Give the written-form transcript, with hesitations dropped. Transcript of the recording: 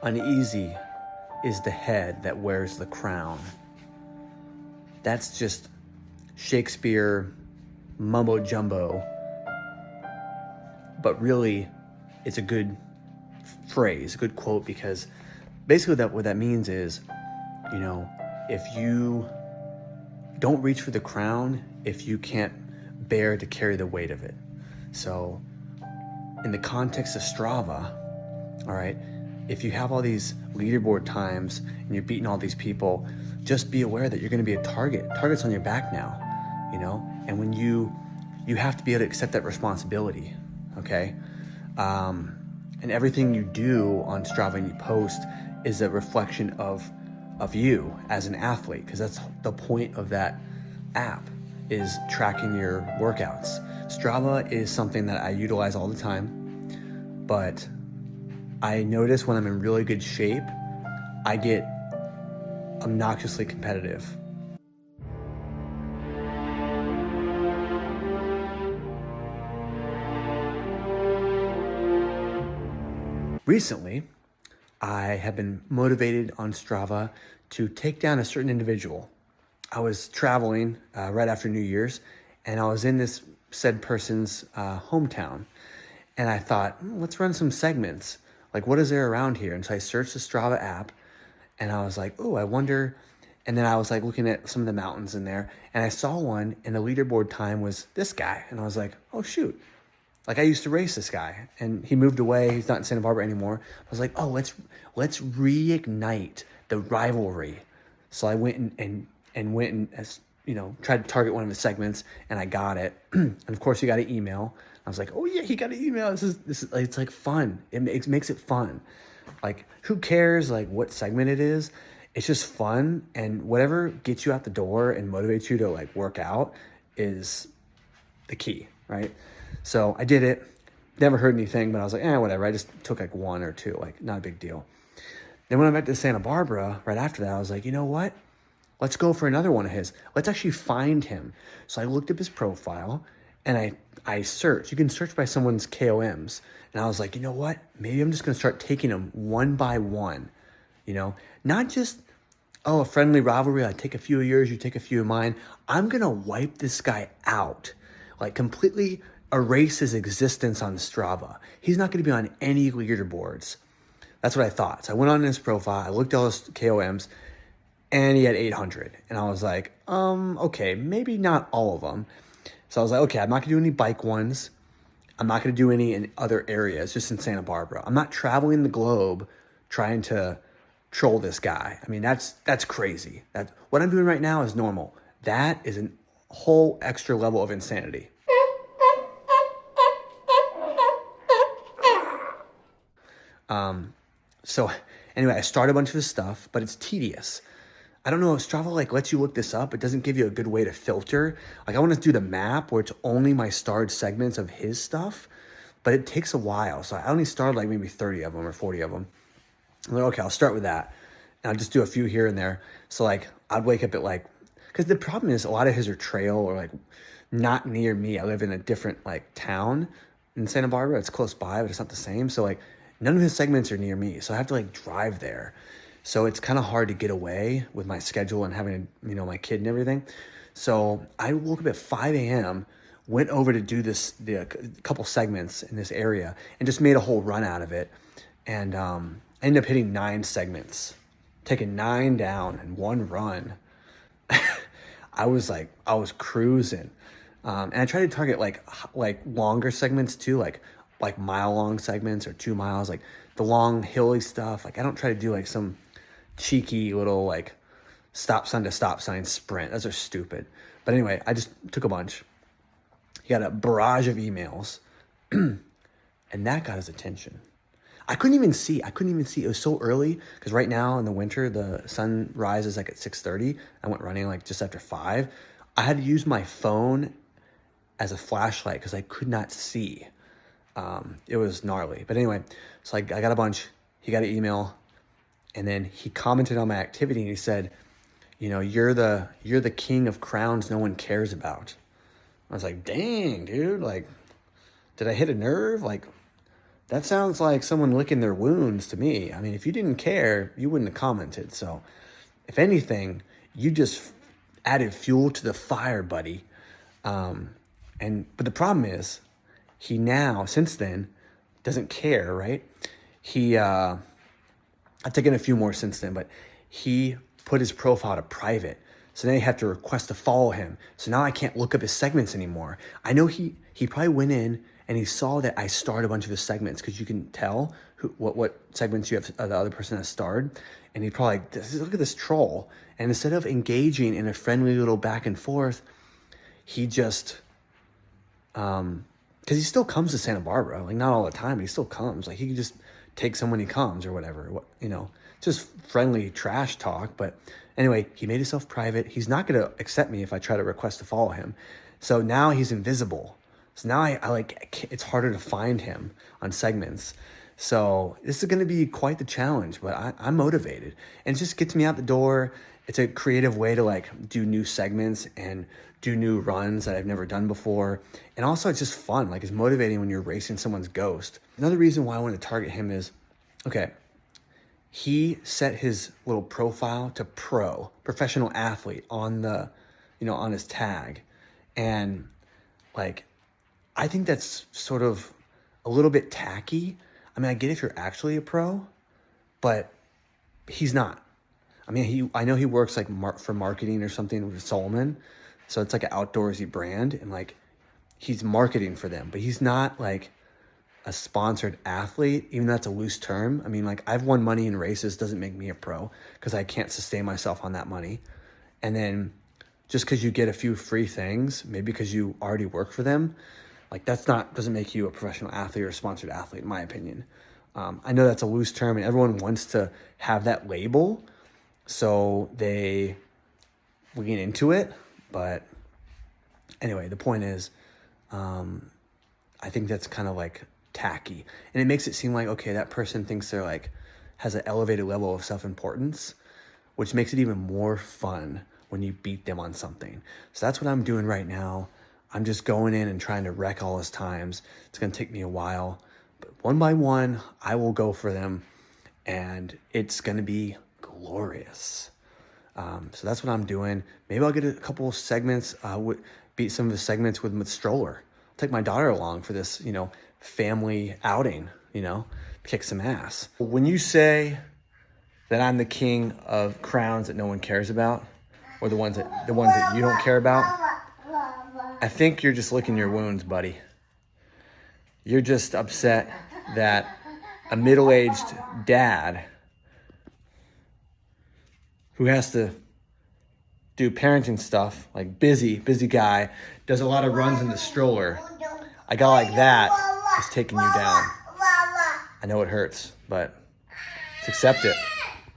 Uneasy is the head that wears the crown. That's just Shakespeare mumbo jumbo, but really it's a good phrase, a good quote, because basically what that means is, if you don't reach for the crown, if you can't bear to carry the weight of it. So in the context of Strava, all right, if you have all these leaderboard times and you're beating all these people, just be aware that you're going to be a target. Target's on your back now, and when you have to be able to accept that responsibility, okay? And everything you do on Strava and you post is a reflection of you as an athlete, because that's the point of that app, is tracking your workouts. Strava is something that I utilize all the time, but I notice when I'm in really good shape, I get obnoxiously competitive. Recently, I have been motivated on Strava to take down a certain individual. I was traveling right after New Year's, and I was in this said person's hometown, and I thought, let's run some segments. Like, what is there around here? And so I searched the Strava app, and I was like, oh, I wonder. And then I was like looking at some of the mountains in there, and I saw one, and the leaderboard time was this guy, and I was like, oh shoot. Like, I used to race this guy, and he moved away. He's not in Santa Barbara anymore. I was like, oh, let's reignite the rivalry. So I went and tried to target one of his segments, and I got it. And of course, he got an email. I was like, oh yeah, he got an email. This is it's like fun. It makes it fun. Like, who cares like what segment it is? It's just fun, and whatever gets you out the door and motivates you to like work out is the key, right? So I did it, never heard anything, but I was like, whatever. I just took like one or two, like not a big deal. Then when I went to Santa Barbara, right after that, I was like, you know what? Let's go for another one of his. Let's actually find him. So I looked up his profile and I searched. You can search by someone's KOMs. And I was like, you know what? Maybe I'm just going to start taking them one by one, not just, a friendly rivalry. I take a few of yours, you take a few of mine. I'm going to wipe this guy out, like completely erase his existence on Strava. He's not going to be on any leaderboards. That's what I thought. So I went on his profile, I looked at all his KOMs, and he had 800. And I was like, okay, maybe not all of them. So I was like, okay, I'm not going to do any bike ones. I'm not going to do any in other areas, just in Santa Barbara. I'm not traveling the globe trying to troll this guy. I mean, that's crazy. What I'm doing right now is normal. That is a whole extra level of insanity. So anyway, I started a bunch of his stuff, but it's tedious. I don't know if Strava like lets you look this up. It doesn't give you a good way to filter. Like, I want to do the map where it's only my starred segments of his stuff, but it takes a while. So I only started like maybe 30 of them or 40 of them. I'm like, okay, I'll start with that. And I'll just do a few here and there. So like, I'd wake up at because the problem is a lot of his are trail or like not near me. I live in a different like town in Santa Barbara. It's close by, but it's not the same. So like, none of his segments are near me. So I have to like drive there. So it's kind of hard to get away with my schedule and having, my kid and everything. So I woke up at 5 a.m., went over to do a couple segments in this area and just made a whole run out of it. And ended up hitting 9 segments, taking 9 down in one run. I was cruising. And I tried to target like longer segments too, like mile long segments or 2 miles, like the long hilly stuff. Like, I don't try to do like some cheeky little like stop sign to stop sign sprint. Those are stupid. But anyway, I just took a bunch. He got a barrage of emails and that got his attention. I couldn't even see. It was so early because right now in the winter, the sun rises like at 6:30. I went running like just after 5. I had to use my phone as a flashlight because I could not see. It was gnarly. But anyway, so I got a bunch. He got an email, and then he commented on my activity, and he said, you're the king of crowns no one cares about. I was like, dang, dude, like, did I hit a nerve? Like, that sounds like someone licking their wounds to me. I mean, if you didn't care, you wouldn't have commented. So if anything, you just added fuel to the fire, buddy. But the problem is, he now, since then, doesn't care, right? I've taken a few more since then, but he put his profile to private. So now you have to request to follow him. So now I can't look up his segments anymore. I know he probably went in and he saw that I starred a bunch of his segments, because you can tell what segments you have, the other person has starred. And he probably like, look at this troll. And instead of engaging in a friendly little back and forth, he just, because he still comes to Santa Barbara, like not all the time, but he still comes. Like he can just take someone he comes or whatever, just friendly trash talk. But anyway, he made himself private. He's not going to accept me if I try to request to follow him. So now he's invisible. So now I like, it's harder to find him on segments. So this is going to be quite the challenge, but I'm motivated, and it just gets me out the door. It's a creative way to like do new segments and do new runs that I've never done before. And also it's just fun. Like it's motivating when you're racing someone's ghost. Another reason why I want to target him is, okay, he set his little profile to professional athlete on the, on his tag. And like, I think that's sort of a little bit tacky. I mean, I get if you're actually a pro, but he's not. I mean, I know he works like for marketing or something with Solomon. So it's like an outdoorsy brand, and like he's marketing for them, but he's not like a sponsored athlete, even though that's a loose term. I mean, like I've won money in races doesn't make me a pro, because I can't sustain myself on that money. And then just because you get a few free things, maybe because you already work for them, like doesn't make you a professional athlete or a sponsored athlete, in my opinion. I know that's a loose term, and everyone wants to have that label, so they lean into it. But anyway, the point is, I think that's kind of like tacky, and it makes it seem like, okay, that person thinks they're like, has an elevated level of self-importance, which makes it even more fun when you beat them on something. So that's what I'm doing right now. I'm just going in and trying to wreck all his times. It's going to take me a while, but one by one, I will go for them, and it's going to be glorious. So that's what I'm doing. Maybe I'll get a couple of segments, beat some of the segments with Stroller. I'll take my daughter along for this, family outing, kick some ass. When you say that I'm the king of crowns that no one cares about, or the ones that you don't care about, I think you're just licking your wounds, buddy. You're just upset that a middle-aged dad who has to do parenting stuff, like busy guy, does a lot of runs in the stroller. A guy like that is taking you down. I know it hurts, but let's accept it.